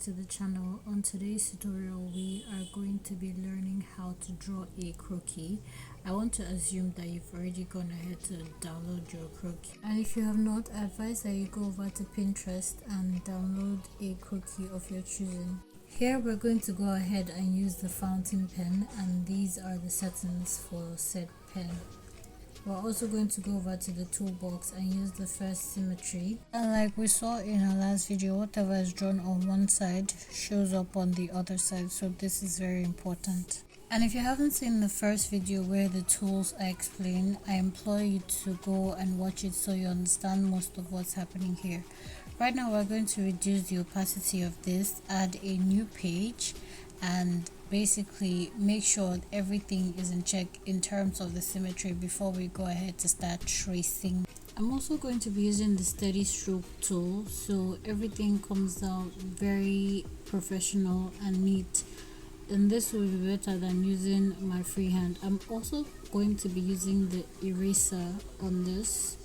to the channel. On today's tutorial we are going to be learning how to draw a croquis. I want to assume that you've already gone ahead to download your croquis, and if you have not, I advise that you go over to Pinterest and download a croquis of your choosing. Here we're going to go ahead and use the fountain pen, and these are the settings for said pen. We're also going to go over to the toolbox and use the first symmetry, and like we saw in our last video, whatever is drawn on one side shows up on the other side, so this is very important. And if you haven't seen the first video where the tools are explained, I implore you to go and watch it so you understand most of what's happening here. Right now we're going to reduce the opacity of this, add a new page, and basically make sure everything is in check in terms of the symmetry before we go ahead to start tracing. I'm also going to be using the steady stroke tool so everything comes out very professional and neat, and this will be better than using my freehand. I'm also going to be using the eraser on this.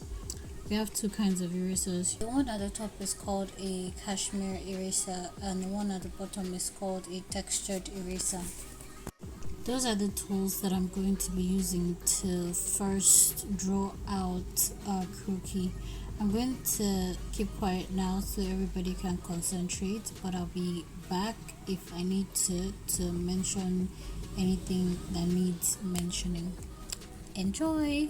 We have two kinds of erasers. The one at the top is called a cashmere eraser and the one at the bottom is called a textured eraser. Those are the tools that I'm going to be using to first draw out our croquis. I'm going to keep quiet now so everybody can concentrate, but I'll be back if I need to mention anything that needs mentioning. Enjoy!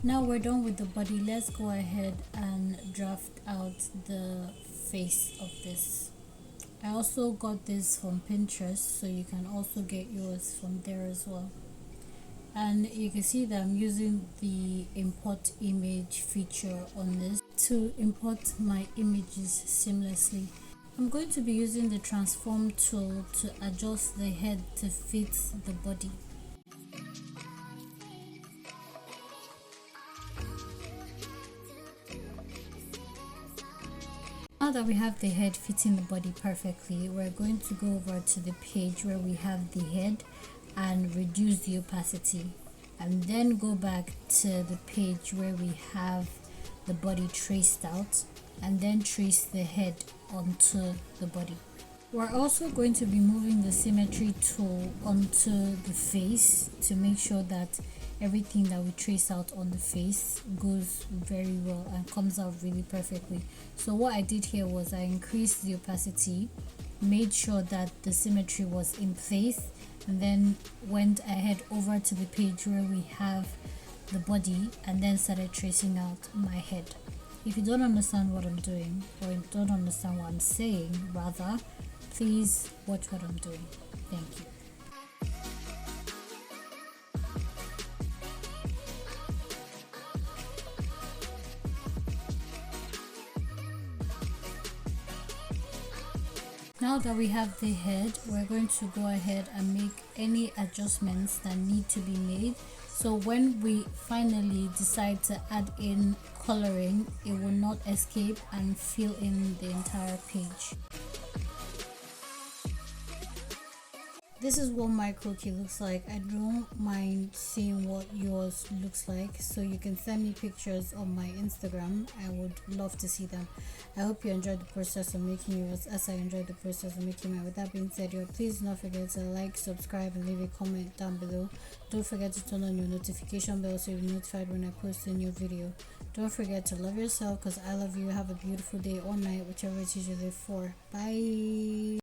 Now we're done with the body. Let's go ahead and draft out the face of this. I also got this from Pinterest, so you can also get yours from there as well. And you can see that I'm using the import image feature on this to import my images seamlessly. I'm going to be using the transform tool to adjust the head to fit the body. Now that we have the head fitting the body perfectly, we're going to go over to the page where we have the head and reduce the opacity, and then go back to the page where we have the body traced out, and then trace the head onto the body. We're also going to be moving the symmetry tool onto the face to make sure that everything that we trace out on the face goes very well and comes out really perfectly. So what I did here was I increased the opacity, made sure that the symmetry was in place, and then went ahead over to the page where we have the body and then started tracing out my head. If you don't understand what I'm doing, or you don't understand what I'm saying rather, please watch what I'm doing. Thank you. Now that we have the head, we're going to go ahead and make any adjustments that need to be made. So when we finally decide to add in coloring, it will not escape and fill in the entire page. This is what my croquis looks like. I don't mind seeing what yours looks like, so you can send me pictures on my Instagram. I would love to see them. I hope you enjoyed the process of making yours as I enjoyed the process of making mine. With that being said, please do not forget to like, subscribe, and leave a comment down below. Don't forget to turn on your notification bell so you'll be notified when I post a new video. Don't forget to love yourself, because I love you. Have a beautiful day or night, whichever it is you live for. Bye.